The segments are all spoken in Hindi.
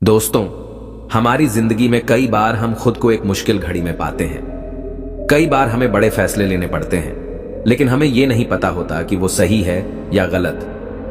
दोस्तों, हमारी जिंदगी में कई बार हम खुद को एक मुश्किल घड़ी में पाते हैं। कई बार हमें बड़े फैसले लेने पड़ते हैं, लेकिन हमें यह नहीं पता होता कि वो सही है या गलत।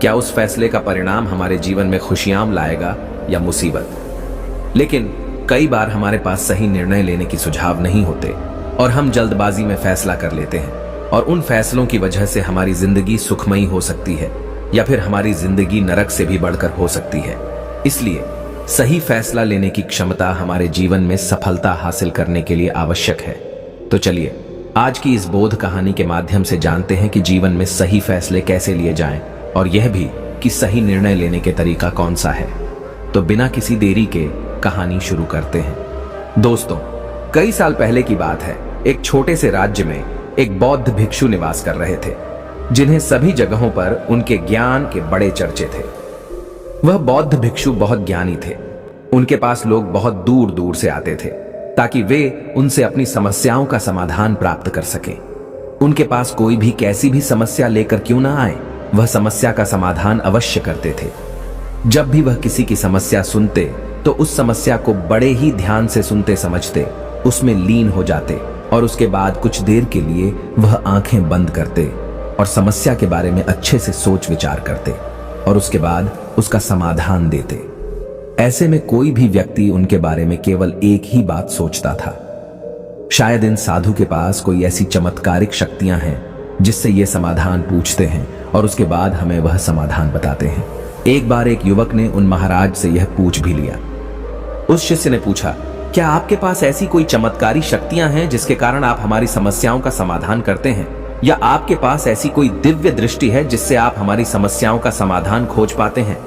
क्या उस फैसले का परिणाम हमारे जीवन में खुशियां लाएगा या मुसीबत। लेकिन कई बार हमारे पास सही निर्णय लेने की सुझाव नहीं होते और हम जल्दबाजी में फैसला कर लेते हैं, और उन फैसलों की वजह से हमारी जिंदगी सुखमयी हो सकती है या फिर हमारी जिंदगी नरक से भी बढ़कर हो सकती है। इसलिए सही फैसला लेने की क्षमता हमारे जीवन में सफलता हासिल करने के लिए आवश्यक है। तो चलिए आज की इस बोध कहानी के माध्यम से जानते हैं कि जीवन में सही फैसले कैसे लिए जाएं, और यह भी कि सही निर्णय लेने के तरीका कौन सा है। तो बिना किसी देरी के कहानी शुरू करते हैं। दोस्तों, कई साल पहले की बात है। एक छोटे से राज्य में एक बौद्ध भिक्षु निवास कर रहे थे, जिन्हें सभी जगहों पर उनके ज्ञान के बड़े चर्चे थे। वह बौद्ध भिक्षु बहुत ज्ञानी थे। उनके पास लोग बहुत दूर दूर से आते थे ताकि वे उनसे अपनी समस्याओं का समाधान प्राप्त कर सकें। उनके पास कोई भी कैसी भी समस्या लेकर क्यों ना आए, वह समस्या का समाधान अवश्य करते थे। जब भी वह किसी की समस्या सुनते तो उस समस्या को बड़े ही ध्यान से सुनते समझते, उसमें लीन हो जाते और उसके बाद कुछ देर के लिए वह आंखें बंद करते और समस्या के बारे में अच्छे से सोच विचार करते और उसके बाद उसका समाधान देते। ऐसे में कोई भी व्यक्ति उनके बारे में केवल एक ही बात सोचता था, शायद इन साधु के पास कोई ऐसी चमत्कारिक शक्तियां हैं जिससे ये समाधान पूछते हैं और उसके बाद हमें वह समाधान बताते हैं। एक बार एक युवक ने उन महाराज से यह पूछ भी लिया। उस शिष्य ने पूछा, क्या आपके पास ऐसी कोई चमत्कारी शक्तियां हैं जिसके कारण आप हमारी समस्याओं का समाधान करते हैं, या आपके पास ऐसी कोई दिव्य दृष्टि है जिससे आप हमारी समस्याओं का समाधान खोज पाते हैं।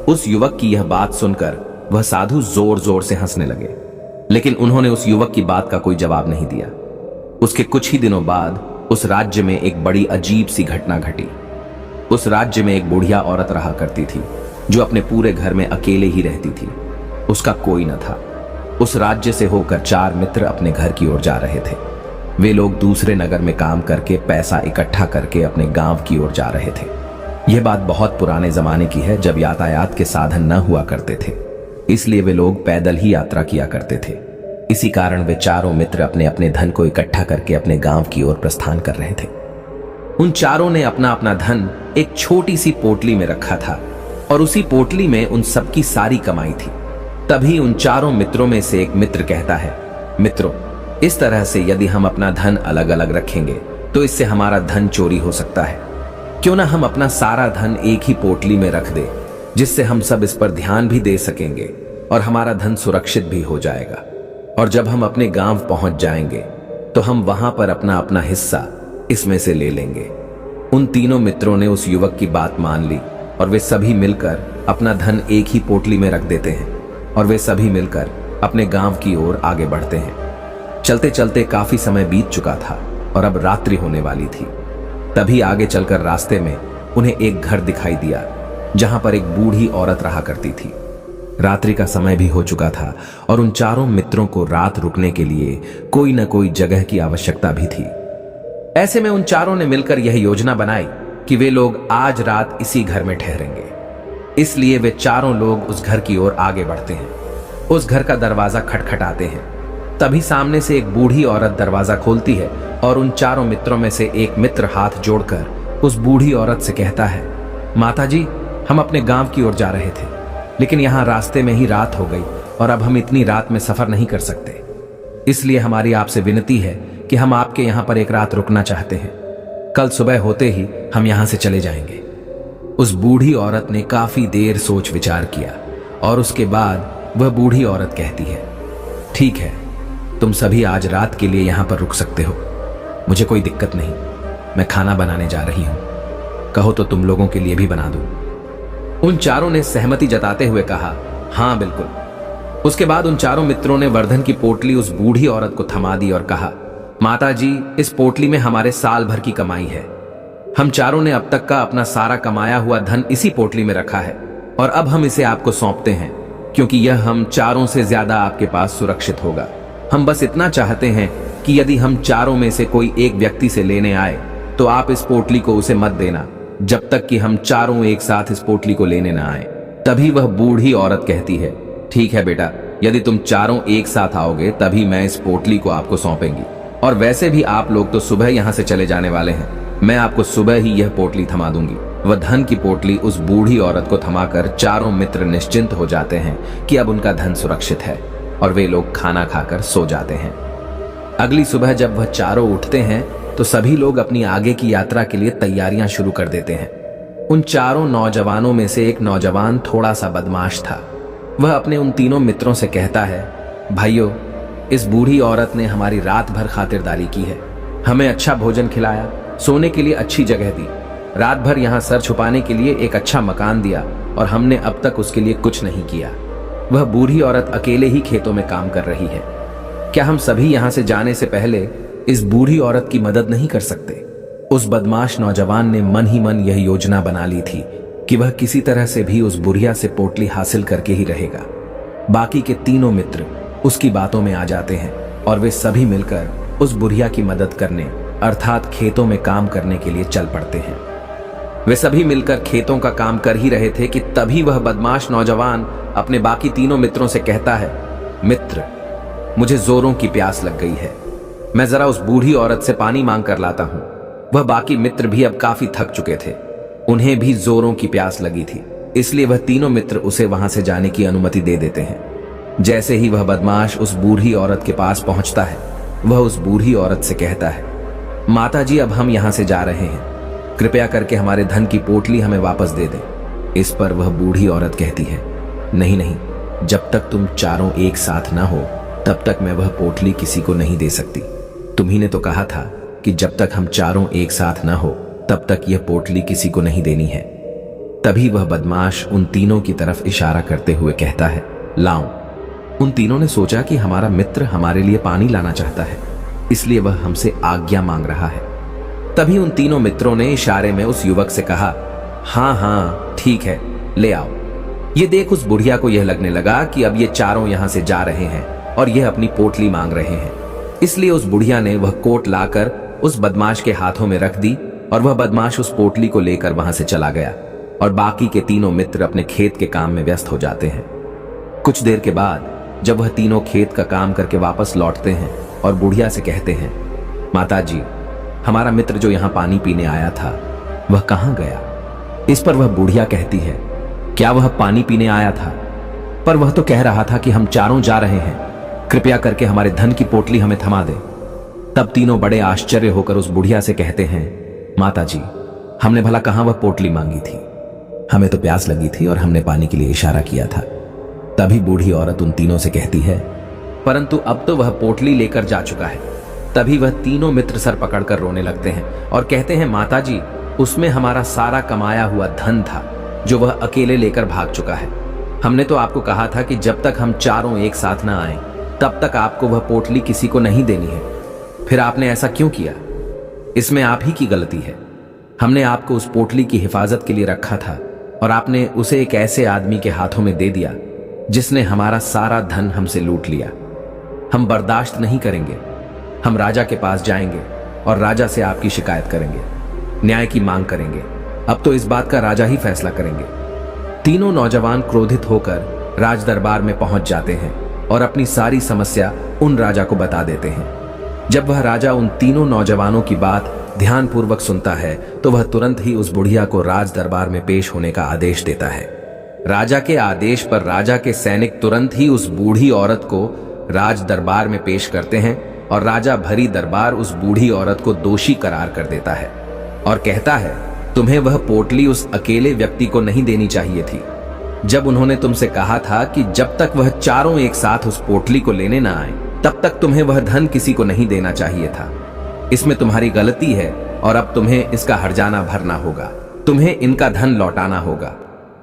उस युवक की यह बात सुनकर वह साधु जोर जोर से हंसने लगे, लेकिन उन्होंने उस युवक की बात का कोई जवाब नहीं दिया। उसके कुछ ही दिनों बाद उस राज्य में एक बड़ी अजीब सी घटना घटी। उस राज्य में एक बुढ़िया औरत रहा करती थी जो अपने पूरे घर में अकेले ही रहती थी। उसका कोई न था। उस राज्य से होकर 4 मित्र अपने घर की ओर जा रहे थे। वे लोग दूसरे नगर में काम करके पैसा इकट्ठा करके अपने गांव की ओर जा रहे थे। यह बात बहुत पुराने जमाने की है, जब यातायात के साधन न हुआ करते थे, इसलिए वे लोग पैदल ही यात्रा किया करते थे। इसी कारण वे चारों मित्र अपने अपने धन को इकट्ठा करके अपने गांव की ओर प्रस्थान कर रहे थे। उन चारों ने अपना अपना धन एक छोटी सी पोटली में रखा था और उसी पोटली में उन सबकी सारी कमाई थी। तभी उन चारों मित्रों में से एक मित्र कहता है, मित्रों, इस तरह से यदि हम अपना धन अलग अलग रखेंगे तो इससे हमारा धन चोरी हो सकता है। क्यों ना हम अपना सारा धन एक ही पोटली में रख दे, जिससे हम सब इस पर ध्यान भी दे सकेंगे और हमारा धन सुरक्षित भी हो जाएगा। और जब हम अपने गांव पहुंच जाएंगे तो हम वहां पर अपना अपना हिस्सा इसमें से ले लेंगे। उन तीनों मित्रों ने उस युवक की बात मान ली और वे सभी मिलकर अपना धन एक ही पोटली में रख देते हैं और वे सभी मिलकर अपने गांव की ओर आगे बढ़ते हैं। चलते चलते काफी समय बीत चुका था और अब रात्रि होने वाली थी। तभी आगे चलकर रास्ते में उन्हें एक घर दिखाई दिया जहां पर एक बूढ़ी औरत रहा करती थी। रात्रि का समय भी हो चुका था और उन चारों मित्रों को रात रुकने के लिए कोई न कोई जगह की आवश्यकता भी थी। ऐसे में उन चारों ने मिलकर यह योजना बनाई कि वे लोग आज रात इसी घर में ठहरेंगे। इसलिए वे चारों लोग उस घर की ओर आगे बढ़ते हैं। उस घर का दरवाजा खटखटाते हैं। तभी सामने से एक बूढ़ी औरत दरवाजा खोलती है और उन चारों मित्रों में से एक मित्र हाथ जोड़कर उस बूढ़ी औरत से कहता है, माताजी, हम अपने गांव की ओर जा रहे थे, लेकिन यहाँ रास्ते में ही रात हो गई और अब हम इतनी रात में सफर नहीं कर सकते। इसलिए हमारी आपसे विनती है कि हम आपके यहाँ पर एक रात रुकना चाहते हैं। कल सुबह होते ही हम यहाँ से चले जाएंगे। उस बूढ़ी औरत ने काफी देर सोच विचार किया और उसके बाद वह बूढ़ी औरत कहती है, ठीक है, तुम सभी आज रात के लिए यहां पर रुक सकते हो। मुझे कोई दिक्कत नहीं, मैं खाना बनाने जा रही हूं। कहो तो तुम लोगों के लिए भी बना दूं। उन चारों ने सहमति जताते हुए कहा, हां बिल्कुल। उसके बाद उन चारों मित्रों ने वर्धन की पोटली उस बूढ़ी औरत को थमा दी और कहा, माताजी, इस पोटली में हमारे साल भर की कमाई है। हम चारों ने अब तक का अपना सारा कमाया हुआ धन इसी पोटली में रखा है और अब हम इसे आपको सौंपते हैं, क्योंकि यह हम चारों से ज्यादा आपके पास सुरक्षित होगा। हम बस इतना चाहते हैं कि यदि हम चारों में से कोई एक व्यक्ति से लेने आए तो आप इस पोटली को उसे मत देना जब तक कि हम चारों एक साथ इस पोटली को लेने ना आए। तभी वह बूढ़ी औरत कहती है, ठीक है बेटा, यदि तुम चारों एक साथ आओगे तभी मैं इस पोटली को आपको सौंपेंगी। और वैसे भी आप लोग तो सुबह यहाँ से चले जाने वाले हैं। मैं आपको सुबह ही यह पोटली थमा दूंगी। वह धन की पोटली उस बूढ़ी औरत को थमाकर चारों मित्र निश्चिंत हो जाते हैं कि अब उनका धन सुरक्षित है, और वे लोग खाना खाकर सो जाते हैं। अगली सुबह जब वह चारों उठते हैं तो सभी लोग अपनी आगे की यात्रा के लिए तैयारियां शुरू कर देते हैं। उन चारों नौजवानों में से एक नौजवान थोड़ा सा बदमाश था। वह अपने उन तीनों मित्रों से कहता है, भाइयों, इस बूढ़ी औरत ने हमारी रात भर खातिरदारी की है, हमें अच्छा भोजन खिलाया, सोने के लिए अच्छी जगह दी, रात भर यहाँ सर छुपाने के लिए एक अच्छा मकान दिया, और हमने अब तक उसके लिए कुछ नहीं किया। वह बूढ़ी औरत अकेले ही खेतों में काम कर रही है। क्या हम सभी यहाँ से जाने से पहले इस बूढ़ी औरत की मदद नहीं कर सकते? उस बदमाश नौजवान ने मन ही मन यह योजना बना ली थी कि वह किसी तरह से भी उस बुढ़िया से पोटली हासिल करके ही रहेगा। बाकी के तीनों मित्र उसकी बातों में आ जाते हैं और वे सभी मिलकर उस बुढ़िया की मदद करने अर्थात खेतों में काम करने के लिए चल पड़ते हैं। वे सभी मिलकर खेतों का काम कर ही रहे थे कि तभी वह बदमाश नौजवान अपने बाकी तीनों मित्रों से कहता है, मित्र, मुझे जोरों की प्यास लग गई है, मैं जरा उस बूढ़ी औरत से पानी मांग कर लाता हूं। वह बाकी मित्र भी अब काफी थक चुके थे, उन्हें भी जोरों की प्यास लगी थी, इसलिए वह तीनों मित्र उसे वहां से जाने की अनुमति दे देते हैं। जैसे ही वह बदमाश उस बूढ़ी औरत के पास पहुंचता है, वह उस बूढ़ी औरत से कहता है, माताजी, अब हम यहां से जा रहे हैं, कृपया करके हमारे धन की पोटली हमें वापस दे दें। इस पर वह बूढ़ी औरत कहती है, नहीं नहीं, जब तक तुम चारों एक साथ ना हो तब तक मैं वह पोटली किसी को नहीं दे सकती। तुम्ही ने तो कहा था कि जब तक हम चारों एक साथ ना हो तब तक यह पोटली किसी को नहीं देनी है। तभी वह बदमाश उन तीनों की तरफ इशारा करते हुए कहता है, लाओ। उन तीनों ने सोचा कि हमारा मित्र हमारे लिए पानी लाना चाहता है, इसलिए वह हमसे आज्ञा मांग रहा है। तभी उन तीनों मित्रों ने इशारे में उस युवक से कहा, हाँ हाँ ठीक है, ले आओ। ये देख उस बुढ़िया को यह लगने लगा कि अब ये चारों यहां से जा रहे हैं और यह अपनी पोटली मांग रहे हैं, इसलिए उस बुढ़िया ने वह कोट लाकर उस बदमाश के हाथों में रख दी और वह बदमाश उस पोटली को लेकर वहां से चला गया और बाकी के तीनों मित्र अपने खेत के काम में व्यस्त हो जाते हैं। कुछ देर के बाद जब वह तीनों खेत का काम करके वापस लौटते हैं और बुढ़िया से कहते हैं, माताजी, हमारा मित्र जो यहाँ पानी पीने आया था वह कहाँ गया? इस पर वह बुढ़िया कहती है, क्या वह पानी पीने आया था? पर वह तो कह रहा था कि हम चारों जा रहे हैं, कृपया करके हमारे धन की पोटली हमें थमा दे। तब तीनों बड़े आश्चर्य होकर उस बुढ़िया से कहते हैं, माताजी, हमने भला कहां वह पोटली मांगी थी, हमें तो प्यास लगी थी और हमने पानी के लिए इशारा किया था। तभी बूढ़ी औरत उन तीनों से कहती है, परंतु अब तो वह पोटली लेकर जा चुका है। तभी वह तीनों मित्र सर पकड़कर रोने लगते हैं और कहते हैं, माताजी, उसमें हमारा सारा कमाया हुआ धन था जो वह अकेले लेकर भाग चुका है। हमने तो आपको कहा था कि जब तक हम चारों एक साथ ना आए तब तक आपको वह पोटली किसी को नहीं देनी है, फिर आपने ऐसा क्यों किया? इसमें आप ही की गलती है। हमने आपको उस पोटली की हिफाजत के लिए रखा था और आपने उसे एक ऐसे आदमी के हाथों में दे दिया जिसने हमारा सारा धन हमसे लूट लिया। हम बर्दाश्त नहीं करेंगे, हम राजा के पास जाएंगे और राजा से आपकी शिकायत करेंगे, न्याय की मांग करेंगे। अब तो इस बात का राजा ही फैसला करेंगे। तीनों नौजवान क्रोधित होकर राज दरबार में पहुंच जाते हैं और अपनी सारी समस्या उन राजा को बता देते हैं। जब वह राजा उन तीनों नौजवानों की बात ध्यानपूर्वक सुनता है तो वह तुरंत ही उस बुढ़िया को राज दरबार में पेश होने का आदेश देता है। राजा के आदेश पर राजा के सैनिक तुरंत ही उस बूढ़ी औरत को राज दरबार में पेश करते हैं और राजा भरी दरबार उस बूढ़ी औरत को दोषी करार कर देता है और कहता है, तुम्हें वह पोटली उस अकेले व्यक्ति को नहीं देनी चाहिए थी। जब उन्होंने तुमसे कहा था कि जब तक वह चारों एक साथ उस पोटली को लेने ना आए तब तक तुम्हें वह धन किसी को नहीं देना चाहिए था। इसमें तुम्हारी गलती है और अब तुम्हें इसका हर्जाना भरना होगा, तुम्हें इनका धन लौटाना होगा।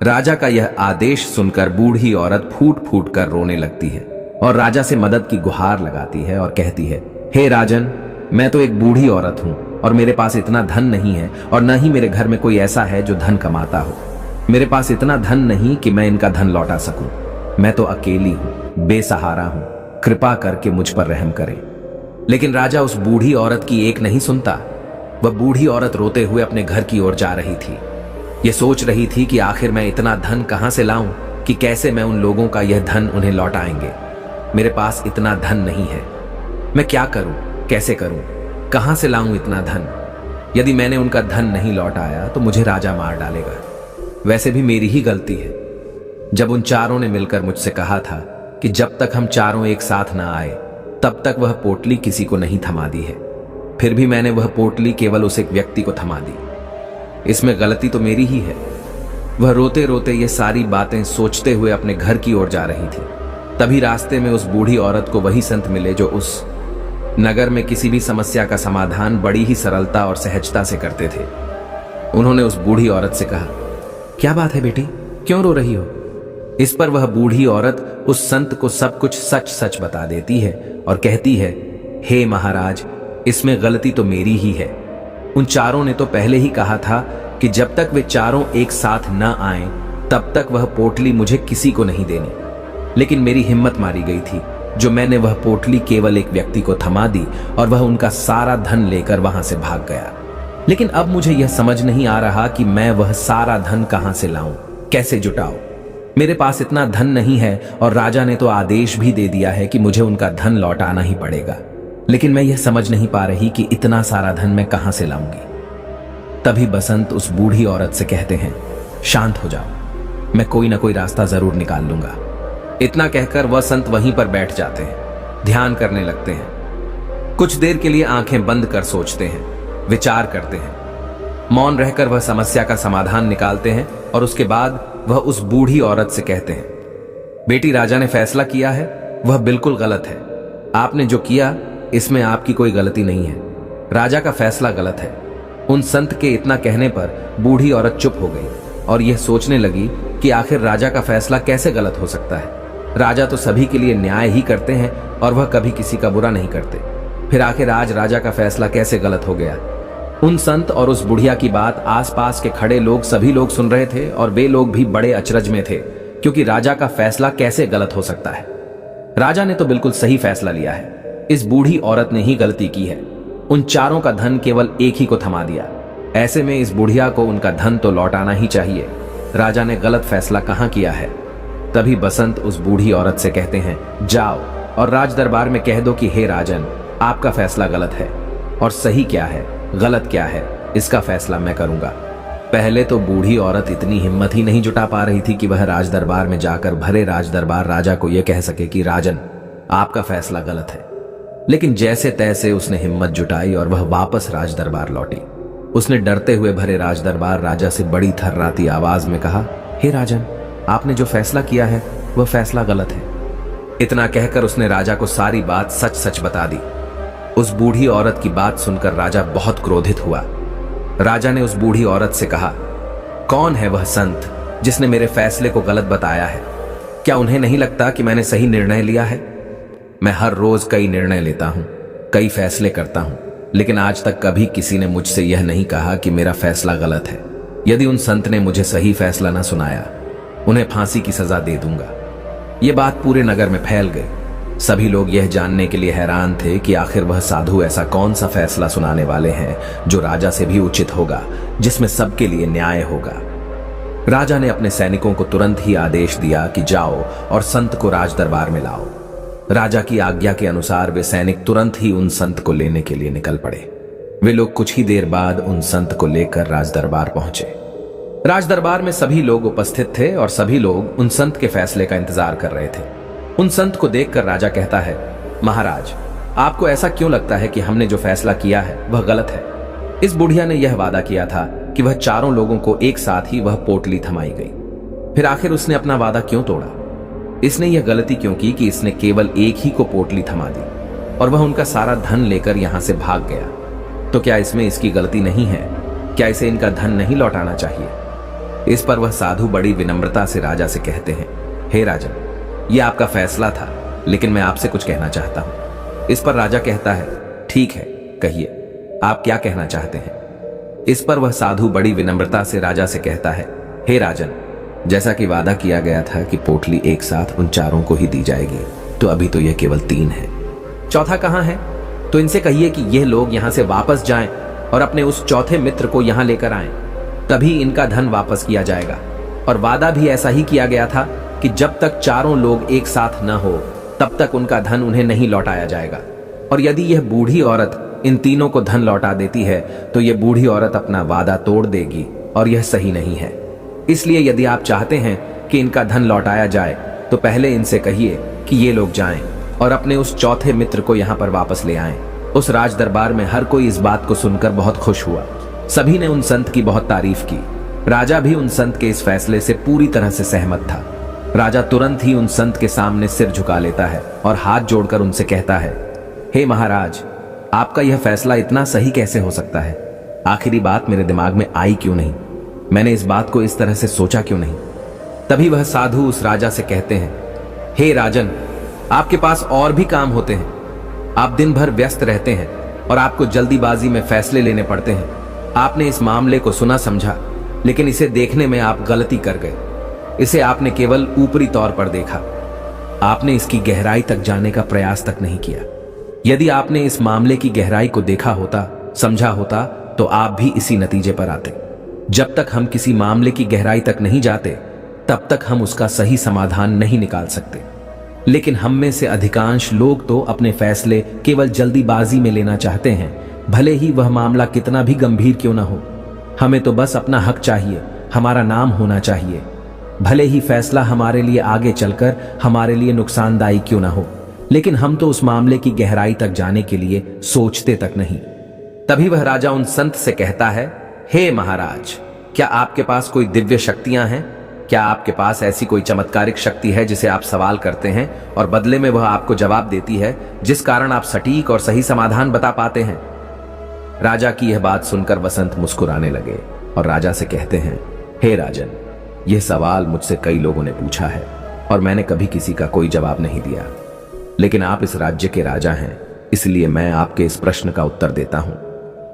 राजा का यह आदेश सुनकर बूढ़ी औरत फूट फूट कर रोने लगती है और राजा से मदद की गुहार लगाती है और कहती है, हे राजन, मैं तो एक बूढ़ी औरत हूं और मेरे पास इतना धन नहीं है और न ही मेरे घर में कोई ऐसा है जो धन कमाता हो। मेरे पास इतना धन नहीं कि मैं इनका धन लौटा सकूं। मैं तो अकेली हूं, बेसहारा हूं, कृपा करके मुझ पर रहम करें। लेकिन राजा उस बूढ़ी औरत की एक नहीं सुनता। वह बूढ़ी औरत रोते हुए अपने घर की ओर जा रही थी। यह सोच रही थी कि आखिर मैं इतना धन कहां से लाऊं कि कैसे मैं उन लोगों का यह धन उन्हें लौटाएंगे। मेरे पास इतना धन नहीं है। मैं क्या करूं, कैसे करूं, कहां से लाऊं इतना धन? यदि मैंने उनका धन नहीं लौटाया तो मुझे राजा मार डालेगा। वैसे भी मेरी ही गलती है। जब उन चारों ने मिलकर मुझसे कहा था कि जब तक हम चारों एक साथ ना आए तब तक वह पोटली किसी को नहीं थमा दी है, फिर भी मैंने वह पोटली केवल उस एक व्यक्ति को थमा दी। इसमें गलती तो मेरी ही है। वह रोते रोते ये सारी बातें सोचते हुए अपने घर की ओर जा रही थी। तभी रास्ते में उस बूढ़ी औरत को वही संत मिले जो उस नगर में किसी भी समस्या का समाधान बड़ी ही सरलता और सहजता से करते थे। उन्होंने उस बूढ़ी औरत से कहा, क्या बात है बेटी, क्यों रो रही हो? इस पर वह बूढ़ी औरत उस संत को सब कुछ सच सच बता देती है और कहती है, हे महाराज, इसमें गलती तो मेरी ही है। उन चारों ने तो पहले ही कहा था कि जब तक वे चारों एक साथ न आएं तब तक वह पोटली मुझे किसी को नहीं देनी। लेकिन मेरी हिम्मत मारी गई थी जो मैंने वह पोटली केवल एक व्यक्ति को थमा दी और वह उनका सारा धन लेकर वहां से भाग गया। लेकिन अब मुझे यह समझ नहीं आ रहा कि मैं वह सारा धन कहां से लाऊं, कैसे जुटाऊं। मेरे पास इतना धन नहीं है और राजा ने तो आदेश भी दे दिया है कि मुझे उनका धन लौटाना ही पड़ेगा। लेकिन मैं यह समझ नहीं पा रही कि इतना सारा धन मैं कहां से लाऊंगी। तभी बसंत उस बूढ़ी औरत से कहते हैं, शांत हो जाओ, मैं कोई ना कोई रास्ता जरूर निकाल लूंगा। इतना कहकर वह संत वहीं पर बैठ जाते हैं, ध्यान करने लगते हैं। कुछ देर के लिए आंखें बंद कर सोचते हैं, विचार करते हैं। मौन रहकर वह समस्या का समाधान निकालते हैं और उसके बाद वह उस बूढ़ी औरत से कहते हैं, बेटी, राजा ने फैसला किया है वह बिल्कुल गलत है। आपने जो किया इसमें आपकी कोई गलती नहीं है। राजा का फैसला गलत है। उन संत के इतना कहने पर बूढ़ी औरत चुप हो गई और यह सोचने लगी कि आखिर राजा का फैसला कैसे गलत हो सकता है। राजा तो सभी के लिए न्याय ही करते हैं और वह कभी किसी का बुरा नहीं करते। फिर आखिर आज राजा का फैसला कैसे गलत हो गया? उन संत और उस बुढ़िया की बात आसपास के खड़े लोग सभी लोग सुन रहे थे और वे लोग भी बड़े अचरज में थे, क्योंकि राजा का फैसला कैसे गलत हो सकता है। राजा ने तो बिल्कुल सही फैसला लिया है। इस बूढ़ी औरत ने ही गलती की है। उन चारों का धन केवल एक ही को थमा दिया। ऐसे में इस बुढ़िया को उनका धन तो लौटाना ही चाहिए। राजा ने गलत फैसला कहां किया है? तभी बसंत उस बूढ़ी औरत से कहते हैं, जाओ और राज दरबार में कह दो कि हे राजन, आपका फैसला गलत है और सही क्या है, गलत क्या है, इसका फैसला मैं करूंगा। पहले तो बूढ़ी औरत इतनी हिम्मत ही नहीं जुटा पा रही थी कि वह राज दरबार में जाकर भरे राज दरबार राजा को यह कह सके कि राजन, आपका फैसला गलत है। लेकिन जैसे तैसे उसने हिम्मत जुटाई और वह वापस राज दरबार लौटी। उसने डरते हुए भरे राज दरबार राजा से बड़ी थर्राती आवाज में कहा, हे राजन, आपने जो फैसला किया है वह फैसला गलत है। इतना कहकर उसने राजा को सारी बात सच सच बता दी। उस बूढ़ी औरत की बात सुनकर राजा बहुत क्रोधित हुआ। राजा ने उस बूढ़ी औरत से कहा, कौन है वह संत जिसने मेरे फैसले को गलत बताया है? क्या उन्हें नहीं लगता कि मैंने सही निर्णय लिया है? मैं हर रोज कई निर्णय लेता हूं, कई फैसले करता हूं, लेकिन आज तक कभी किसी ने मुझसे यह नहीं कहा कि मेरा फैसला गलत है। यदि उन संत ने मुझे सही फैसला न सुनाया, उन्हें फांसी की सजा दे दूंगा। यह बात पूरे नगर में फैल गई। सभी लोग यह जानने के लिए हैरान थे कि आखिर वह साधु ऐसा कौन सा फैसला सुनाने वाले हैं जो राजा से भी उचित होगा, जिसमें सबके लिए न्याय होगा। राजा ने अपने सैनिकों को तुरंत ही आदेश दिया कि जाओ और संत को राज दरबार में लाओ। राजा की आज्ञा के अनुसार वे सैनिक तुरंत ही उन संत को लेने के लिए निकल पड़े। वे लोग कुछ ही देर बाद उन संत को लेकर राज दरबार पहुंचे। राज दरबार में सभी लोग उपस्थित थे और सभी लोग उन संत के फैसले का इंतजार कर रहे थे। उन संत को देखकर राजा कहता है, महाराज, आपको ऐसा क्यों लगता है कि हमने जो फैसला किया है वह गलत है? इस बुढ़िया ने यह वादा किया था कि वह चारों लोगों को एक साथ ही वह पोटली थमाई गई। फिर आखिर उसने अपना वादा क्यों तोड़ा? इसने यह गलती क्यों की कि इसने केवल एक ही को पोटली थमा दी और वह उनका सारा धन लेकर यहां से भाग गया? तो क्या इसमें इसकी गलती नहीं है? क्या इसे इनका धन नहीं लौटाना चाहिए? इस पर वह साधु बड़ी विनम्रता से राजा से कहते हैं, हे राजन, यह आपका फैसला था, लेकिन मैं आपसे कुछ कहना चाहता हूं। इस पर राजा कहता है, ठीक है, कहिए, आप क्या कहना चाहते हैं? इस पर वह साधु बड़ी विनम्रता से राजा से कहता है, हे राजन, जैसा कि वादा किया गया था कि पोटली एक साथ उन चारों को ही दी जाएगी, तो अभी तो यह केवल 3 है। चौथा कहां है? तो इनसे कहिए कि यह लोग यहां से वापस जाएं और अपने उस चौथे मित्र को यहां लेकर आएं, तभी इनका धन वापस किया जाएगा। और वादा भी ऐसा ही किया गया था कि जब तक चारों लोग एक साथ न हो तब तक उनका धन उन्हें नहीं लौटाया जाएगा। और यदि यह बूढ़ी औरत इन तीनों को धन लौटा देती है तो यह बूढ़ी औरत अपना वादा तोड़ देगी और यह सही नहीं है। इसलिए यदि आप चाहते हैं कि इनका धन लौटाया जाए तो पहले इनसे कहिए कि ये लोग जाएं और अपने उस चौथे मित्र को यहाँ पर वापस ले आएं। उस राज दरबार में हर कोई इस बात को सुनकर बहुत खुश हुआ। सभी ने उन संत की बहुत तारीफ की। राजा भी उन संत के इस फैसले से पूरी तरह से सहमत था। राजा तुरंत ही उन संत के सामने सिर झुका लेता है और हाथ जोड़कर उनसे कहता है, हे महाराज, आपका यह फैसला इतना सही कैसे हो सकता है? आखिर ये बात मेरे दिमाग में आई क्यों नहीं? मैंने इस बात को इस तरह से सोचा क्यों नहीं? तभी वह साधु उस राजा से कहते हैं, हे राजन, आपके पास और भी काम होते हैं। आप दिन भर व्यस्त रहते हैं और आपको जल्दीबाजी में फैसले लेने पड़ते हैं। आपने इस मामले को सुना समझा, लेकिन इसे देखने में आप गलती कर गए। इसे आपने केवल ऊपरी तौर पर देखा। आपने इसकी गहराई तक जाने का प्रयास तक नहीं किया। यदि आपने इस मामले की गहराई को देखा होता, समझा होता, तो आप भी इसी नतीजे पर आते। जब तक हम किसी मामले की गहराई तक नहीं जाते तब तक हम उसका सही समाधान नहीं निकाल सकते। लेकिन हम में से अधिकांश लोग तो अपने फैसले केवल जल्दीबाजी में लेना चाहते हैं, भले ही वह मामला कितना भी गंभीर क्यों ना हो। हमें तो बस अपना हक चाहिए, हमारा नाम होना चाहिए, भले ही फैसला हमारे लिए आगे चलकर हमारे लिए नुकसानदायी क्यों ना हो। लेकिन हम तो उस मामले की गहराई तक जाने के लिए सोचते तक नहीं। तभी वह राजा उन संत से कहता है, हे महाराज, क्या आपके पास कोई दिव्य शक्तियां हैं? क्या आपके पास ऐसी कोई चमत्कारिक शक्ति है जिसे आप सवाल करते हैं और बदले में वह आपको जवाब देती है, जिस कारण आप सटीक और सही समाधान बता पाते हैं? राजा की यह बात सुनकर वसंत मुस्कुराने लगे और राजा से कहते हैं, हे राजन, यह सवाल मुझसे कई लोगों ने पूछा है और मैंने कभी किसी का कोई जवाब नहीं दिया। लेकिन आप इस राज्य के राजा हैं, इसलिए मैं आपके इस प्रश्न का उत्तर देता हूं।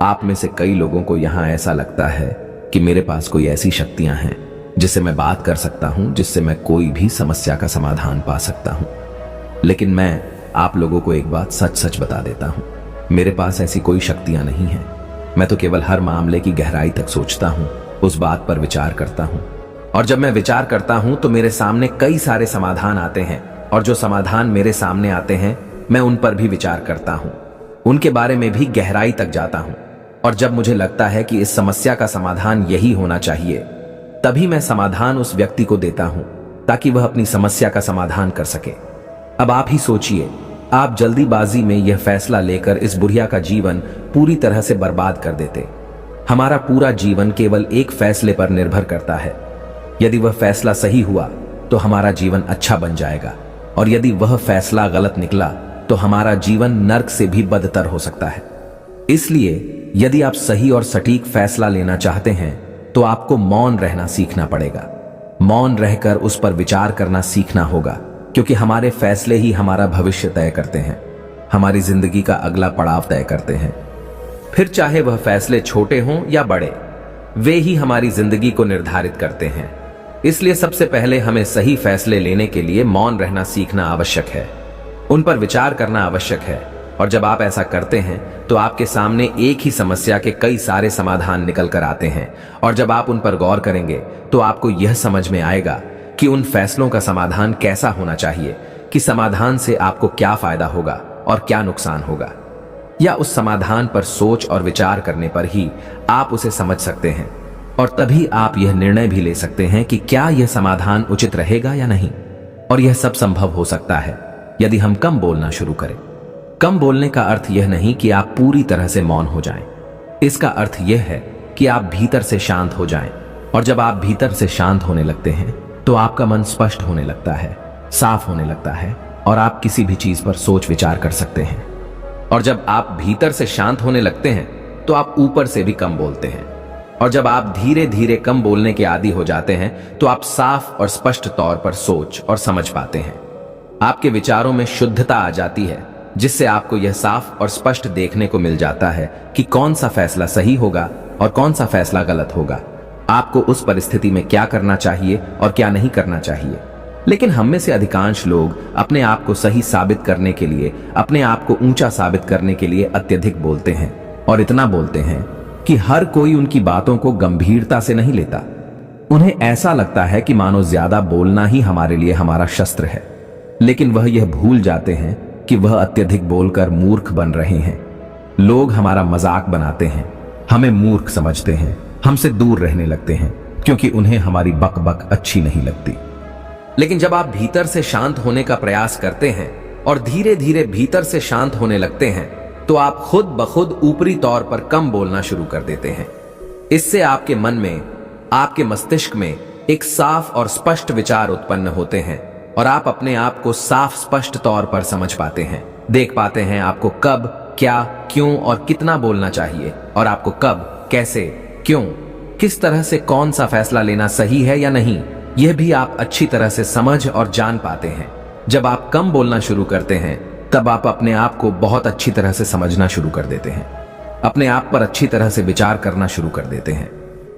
आप में से कई लोगों को यहां ऐसा लगता है कि मेरे पास कोई ऐसी शक्तियां हैं जिससे मैं बात कर सकता हूं, जिससे मैं कोई भी समस्या का समाधान पा सकता हूं। लेकिन मैं आप लोगों को एक बात सच सच बता देता हूं, मेरे पास ऐसी कोई शक्तियां नहीं हैं। मैं तो केवल हर मामले की गहराई तक सोचता हूं, उस बात पर विचार करता हूं, और जब मैं विचार करता हूं तो मेरे सामने कई सारे समाधान आते हैं, और जो समाधान मेरे सामने आते हैं मैं उन पर भी विचार करता हूं, उनके बारे में भी गहराई तक जाता हूं। और जब मुझे लगता है कि इस समस्या का समाधान यही होना चाहिए, तभी मैं समाधान उस व्यक्ति को देता हूं ताकि वह अपनी समस्या का समाधान कर सके। अब आप ही सोचिए, आप जल्दीबाजी में यह फैसला लेकर इस बुढ़िया का जीवन पूरी तरह से बर्बाद कर देते। हमारा पूरा जीवन केवल एक फैसले पर निर्भर करता है। यदि वह फैसला सही हुआ तो हमारा जीवन अच्छा बन जाएगा, और यदि वह फैसला गलत निकला तो हमारा जीवन नर्क से भी बदतर हो सकता है। इसलिए यदि आप सही और सटीक फैसला लेना चाहते हैं तो आपको मौन रहना सीखना पड़ेगा। मौन रहकर उस पर विचार करना सीखना होगा, क्योंकि हमारे फैसले ही हमारा भविष्य तय करते हैं, हमारी जिंदगी का अगला पड़ाव तय करते हैं। फिर चाहे वह फैसले छोटे हों या बड़े, वे ही हमारी जिंदगी को निर्धारित करते हैं। इसलिए सबसे पहले हमें सही फैसले लेने के लिए मौन रहना सीखना आवश्यक है, उन पर विचार करना आवश्यक है। और जब आप ऐसा करते हैं तो आपके सामने एक ही समस्या के कई सारे समाधान निकल कर आते हैं, और जब आप उन पर गौर करेंगे तो आपको यह समझ में आएगा कि उन फैसलों का समाधान कैसा होना चाहिए, कि समाधान से आपको क्या फायदा होगा और क्या नुकसान होगा। या उस समाधान पर सोच और विचार करने पर ही आप उसे समझ सकते हैं, और तभी आप यह निर्णय भी ले सकते हैं कि क्या यह समाधान उचित रहेगा या नहीं। और यह सब संभव हो सकता है यदि हम कम बोलना शुरू करें। कम बोलने का अर्थ यह नहीं कि आप पूरी तरह से मौन हो जाएं। इसका अर्थ यह है कि आप भीतर से शांत हो जाएं, और जब आप भीतर से शांत होने लगते हैं तो आपका मन स्पष्ट होने लगता है, साफ होने लगता है, और आप किसी भी चीज पर सोच विचार कर सकते हैं। और जब आप भीतर से शांत होने लगते हैं तो आप ऊपर से भी कम बोलते हैं, और जब आप धीरे धीरे कम बोलने के आदी हो जाते हैं तो आप साफ और स्पष्ट तौर पर सोच और समझ पाते हैं। आपके विचारों में शुद्धता आ जाती है, जिससे आपको यह साफ और स्पष्ट देखने को मिल जाता है कि कौन सा फैसला सही होगा और कौन सा फैसला गलत होगा। आपको उस परिस्थिति में क्या करना चाहिए और क्या नहीं करना चाहिए। लेकिन हम में से अधिकांश लोग अपने आप को सही साबित करने के लिए, अपने आप को ऊंचा साबित करने के लिए अत्यधिक बोलते हैं, और इतना बोलते हैं कि हर कोई उनकी बातों को गंभीरता से नहीं लेता। उन्हें ऐसा लगता है कि मानो ज्यादा बोलना ही हमारे लिए हमारा शस्त्र है, लेकिन वह यह भूल जाते हैं कि वह अत्यधिक बोलकर मूर्ख बन रहे हैं। लोग हमारा मजाक बनाते हैं, हमें मूर्ख समझते हैं, हमसे दूर रहने लगते हैं क्योंकि उन्हें हमारी बकबक अच्छी नहीं लगती। लेकिन जब आप भीतर से शांत होने का प्रयास करते हैं और धीरे धीरे भीतर से शांत होने लगते हैं तो आप खुद ब खुद ऊपरी तौर पर कम बोलना शुरू कर देते हैं। इससे आपके मन में, आपके मस्तिष्क में एक साफ और स्पष्ट विचार उत्पन्न होते हैं और आप अपने आप को साफ स्पष्ट तौर पर समझ पाते हैं, देख पाते हैं आपको कब, क्या, क्यों और कितना बोलना चाहिए और आपको कब, कैसे, क्यों, किस तरह से कौन सा फैसला लेना सही है या नहीं, यह भी आप अच्छी तरह से समझ और जान पाते हैं। जब आप कम बोलना शुरू करते हैं तब आप अपने आप को बहुत अच्छी तरह से समझना शुरू कर देते हैं, अपने आप पर अच्छी तरह से विचार करना शुरू कर देते हैं।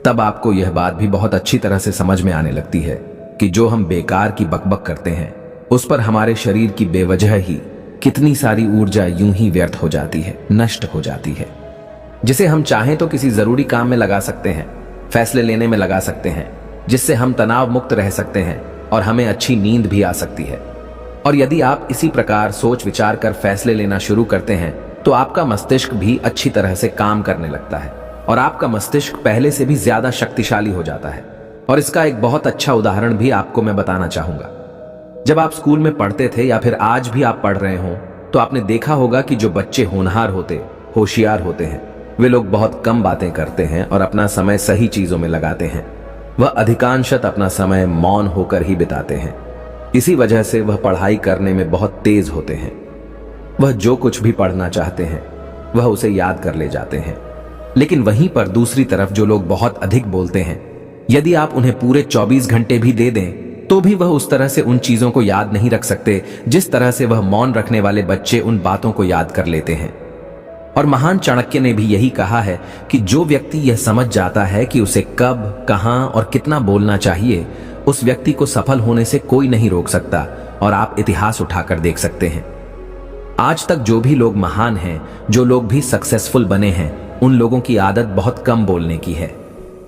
तब आपको यह बात भी बहुत अच्छी तरह से समझ में आने लगती है कि जो हम बेकार की बकबक करते हैं उस पर हमारे शरीर की बेवजह ही कितनी सारी ऊर्जा यूं ही व्यर्थ हो जाती है, नष्ट हो जाती है, जिसे हम चाहें तो किसी जरूरी काम में लगा सकते हैं, फैसले लेने में लगा सकते हैं, जिससे हम तनाव मुक्त रह सकते हैं और हमें अच्छी नींद भी आ सकती है। और यदि आप इसी प्रकार सोच विचार कर फैसले लेना शुरू करते हैं तो आपका मस्तिष्क भी अच्छी तरह से काम करने लगता है और आपका मस्तिष्क पहले से भी ज्यादा शक्तिशाली हो जाता है। और इसका एक बहुत अच्छा उदाहरण भी आपको मैं बताना चाहूंगा। जब आप स्कूल में पढ़ते थे या फिर आज भी आप पढ़ रहे हो तो आपने देखा होगा कि जो बच्चे होनहार होते, होशियार होते हैं, वे लोग बहुत कम बातें करते हैं और अपना समय सही चीजों में लगाते हैं। वह अधिकांशतः अपना समय मौन होकर ही बिताते हैं। इसी वजह से वह पढ़ाई करने में बहुत तेज होते हैं। वह जो कुछ भी पढ़ना चाहते हैं वह उसे याद कर ले जाते हैं। लेकिन वहीं पर दूसरी तरफ जो लोग बहुत अधिक बोलते हैं, यदि आप उन्हें पूरे 24 घंटे भी दे दें तो भी वह उस तरह से उन चीजों को याद नहीं रख सकते जिस तरह से वह मौन रखने वाले बच्चे उन बातों को याद कर लेते हैं। और महान चाणक्य ने भी यही कहा है कि जो व्यक्ति यह समझ जाता है कि उसे कब, कहां और कितना बोलना चाहिए, उस व्यक्ति को सफल होने से कोई नहीं रोक सकता। और आप इतिहास उठाकर देख सकते हैं, आज तक जो भी लोग महान हैं, जो लोग भी सक्सेसफुल बने हैं, उन लोगों की आदत बहुत कम बोलने की है।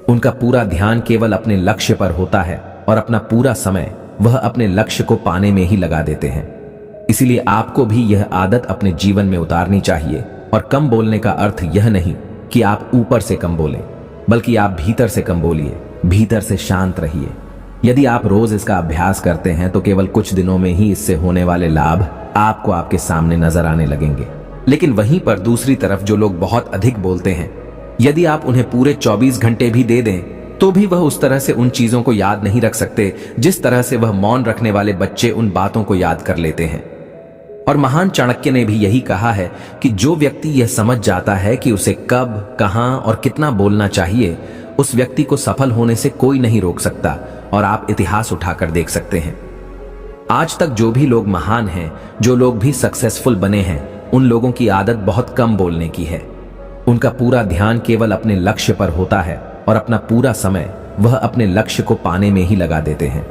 उनका पूरा ध्यान केवल अपने लक्ष्य पर होता है और अपना पूरा समय वह अपने लक्ष्य को पाने में ही लगा देते हैं। इसीलिए आपको भी यह आदत अपने जीवन में उतारनी चाहिए। और कम बोलने का अर्थ यह नहीं कि आप ऊपर से कम बोलें, बल्कि आप भीतर से कम बोलिए, भीतर से शांत रहिए। यदि आप रोज इसका अभ्यास करते हैं तो केवल कुछ दिनों में ही इससे होने वाले लाभ आपको आपके सामने नजर आने लगेंगे। लेकिन वहीं पर दूसरी तरफ जो लोग बहुत अधिक बोलते हैं, यदि आप उन्हें पूरे 24 घंटे भी दे दें तो भी वह उस तरह से उन चीजों को याद नहीं रख सकते जिस तरह से वह मौन रखने वाले बच्चे उन बातों को याद कर लेते हैं। और महान चाणक्य ने भी यही कहा है कि जो व्यक्ति यह समझ जाता है कि उसे कब, कहां और कितना बोलना चाहिए, उस व्यक्ति को सफल होने से कोई नहीं रोक सकता। और आप इतिहास उठाकर देख सकते हैं, आज तक जो भी लोग महान हैं, जो लोग भी सक्सेसफुल बने हैं, उन लोगों की आदत बहुत कम बोलने की है। उनका पूरा ध्यान केवल अपने लक्ष्य पर होता है और अपना पूरा समय वह अपने लक्ष्य को पाने में ही लगा देते हैं।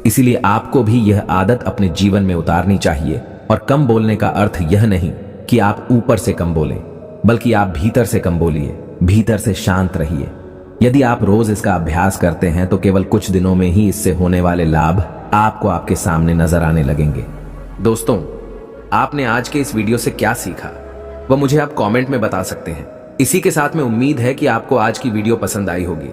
इसीलिए आपको भी यह आदत अपने जीवन में उतारनी चाहिए। और कम बोलने का अर्थ यह नहीं कि आप ऊपर से कम बोलें, बल्कि आप भीतर से कम बोलिए, भीतर से शांत रहिए। यदि आप रोज इसका अभ्यास करते हैं तो केवल कुछ दिनों में ही इससे होने वाले लाभ आपको आपके सामने नजर आने लगेंगे। दोस्तों, आपने आज के इस वीडियो से क्या सीखा वह मुझे आप कमेंट में बता सकते हैं। इसी के साथ में उम्मीद है कि आपको आज की वीडियो पसंद आई होगी।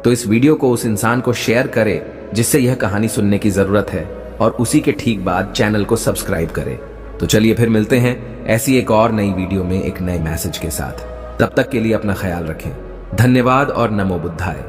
तो इस वीडियो को उस इंसान को शेयर करें जिससे यह कहानी सुनने की जरूरत है, और उसी के ठीक बाद चैनल को सब्सक्राइब करें। तो चलिए फिर मिलते हैं ऐसी एक और नई वीडियो में एक नए मैसेज के साथ। तब तक के लिए अपना ख्याल रखें। धन्यवाद और नमो बुद्धाय।